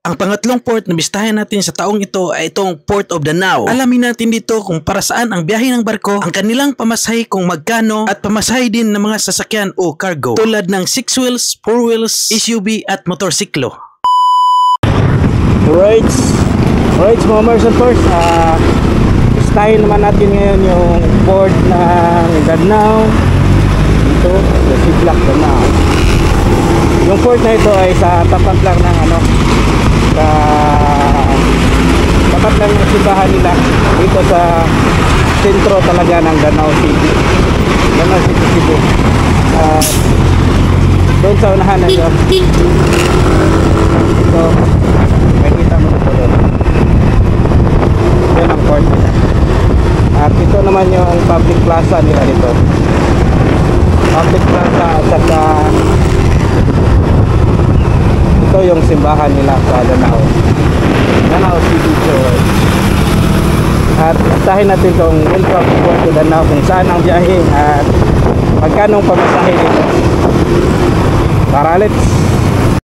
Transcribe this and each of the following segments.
Ang pangatlong port na bistahin natin sa taong ito ay itong Port of Danao. Alamin natin dito kung para saan ang biyahe ng barko, ang kanilang pamasahe kung magkano, at pamasahe din ng mga sasakyan o cargo tulad ng 6 wheels, 4 wheels, SUV at motorsiklo. Alright mga Merchantors, bistahin naman natin ngayon yung port ng Danao. Ito, the Siglak Danao. Yung port na ito ay sa tapat lang ng tapat lang ng simbahan nila dito sa sentro talaga ng Danao City, Cebu. Doon sa unahan na ito, makikita mo ito doon. Yan ang port nila. At ito naman yung public plaza nila dito. Public plaza at saka ito yung simbahan nila sa Danao City Church. At basahin natin itong welcome to Port of Danao, kung saan ang biyahe at magkano pamasahe dito. Tara,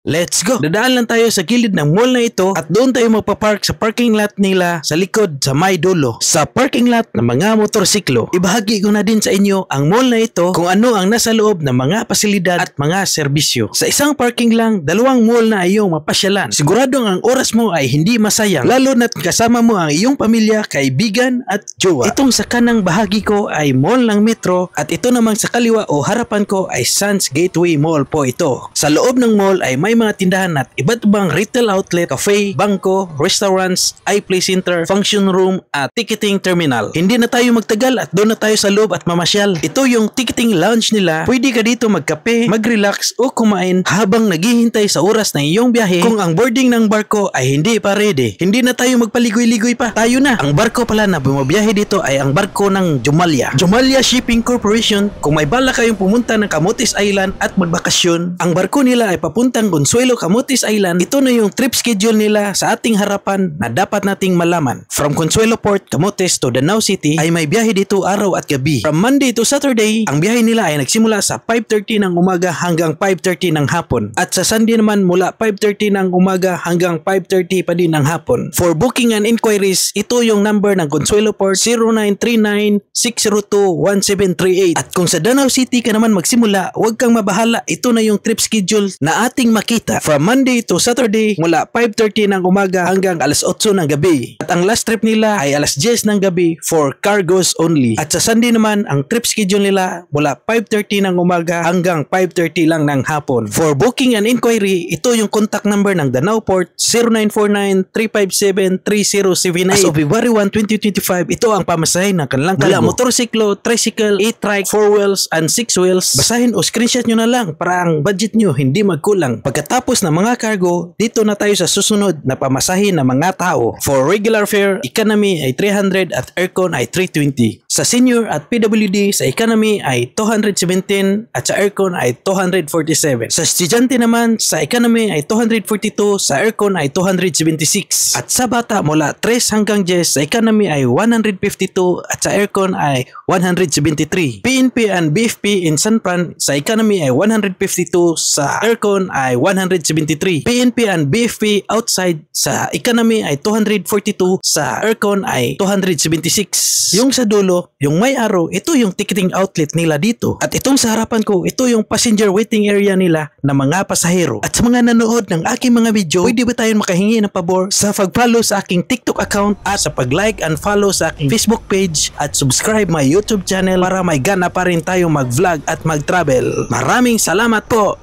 Let's go! Dadaan lang tayo sa gilid ng mall na ito at doon tayo magpapark sa parking lot nila sa likod sa may dulo. Sa parking lot ng mga motorsiklo, ibahagi ko na din sa inyo ang mall na ito kung ano ang nasa loob ng mga pasilidad at mga serbisyo. Sa isang parking lang, dalawang mall na iyong mapasyalan. Siguradong ang oras mo ay hindi masayang, lalo na't kasama mo ang iyong pamilya, kaibigan at jowa. Itong sa kanang bahagi ko ay mall ng Metro at ito namang sa kaliwa o harapan ko ay Sands Gateway Mall po ito. Sa loob ng mall ay may mga tindahan at iba't ibang retail outlet, cafe, bangko, restaurants, iPlay Center, function room at ticketing terminal. Hindi na tayo magtagal at doon na tayo sa loob at mamasyal. Ito yung ticketing lounge nila. Pwede ka dito magkape, mag-relax o kumain habang naghihintay sa oras ng iyong biyahe. Kung ang boarding ng barko ay hindi pa ready, hindi na tayo magpaligoy-ligoy pa. Tayo na. Ang barko pala na bumabiyahe dito ay ang barko ng Jumalia Shipping Corporation. Kung may bala kayong pumunta ng Camotes Island at magbakasyon, ang barko nila ay papuntang Consuelo, Camotes Island. Ito na yung trip schedule nila sa ating harapan na dapat nating malaman. From Consuelo Port, Camotes to Danao City ay may biyahe dito araw at gabi. From Monday to Saturday, ang biyahe nila ay nagsimula sa 5:30 ng umaga hanggang 5:30 ng hapon. At sa Sunday naman mula 5:30 ng umaga hanggang 5:30 pa din ng hapon. For booking and inquiries, ito yung number ng Consuelo Port, 0939-602-1738. At kung sa Danao City ka naman magsimula, huwag kang mabahala. Ito na yung trip schedule na ating makita. From Monday to Saturday mula 5:30 ng umaga hanggang alas 8 ng gabi. At ang last trip nila ay alas 10 ng gabi for cargos only. At sa Sunday naman, ang trip schedule nila mula 5:30 ng umaga hanggang 5:30 lang ng hapon. For booking and inquiry, ito yung contact number ng Danao Port, 0949-357-3079. As of February 1, 2025, ito ang pamasahe ng kanilang cargo. Motorsiklo, tricycle, e-trike, 4 wheels and 6 wheels. Basahin o screenshot nyo na lang para ang budget nyo hindi magkulang. Pagkatapos ng mga cargo, dito na tayo sa susunod na pamasahe ng mga tao. For regular fare, economy ay 300 at aircon ay 320. Sa senior at PWD, sa economy ay 217 at sa aircon ay 247. Sa estudyante naman, sa economy ay 242, sa aircon ay 276. At sa bata mula 3 hanggang 10, sa economy ay 152 at sa aircon ay 173. PNP and BFP in San Fran, sa economy ay 152, sa aircon ay 173. PNP and BFP outside, sa economy ay 242, sa aircon ay 276. Yung sa dulo, yung may arrow, ito yung ticketing outlet nila dito. At itong sa harapan ko, ito yung passenger waiting area nila na mga pasahero. At sa mga nanood ng aking mga video, pwede ba tayong makahingi ng pabor sa pag-follow sa aking TikTok account at sa pag-like and follow sa aking Facebook page at subscribe my YouTube channel para may gana pa rin tayo mag-vlog at mag-travel. Maraming salamat po!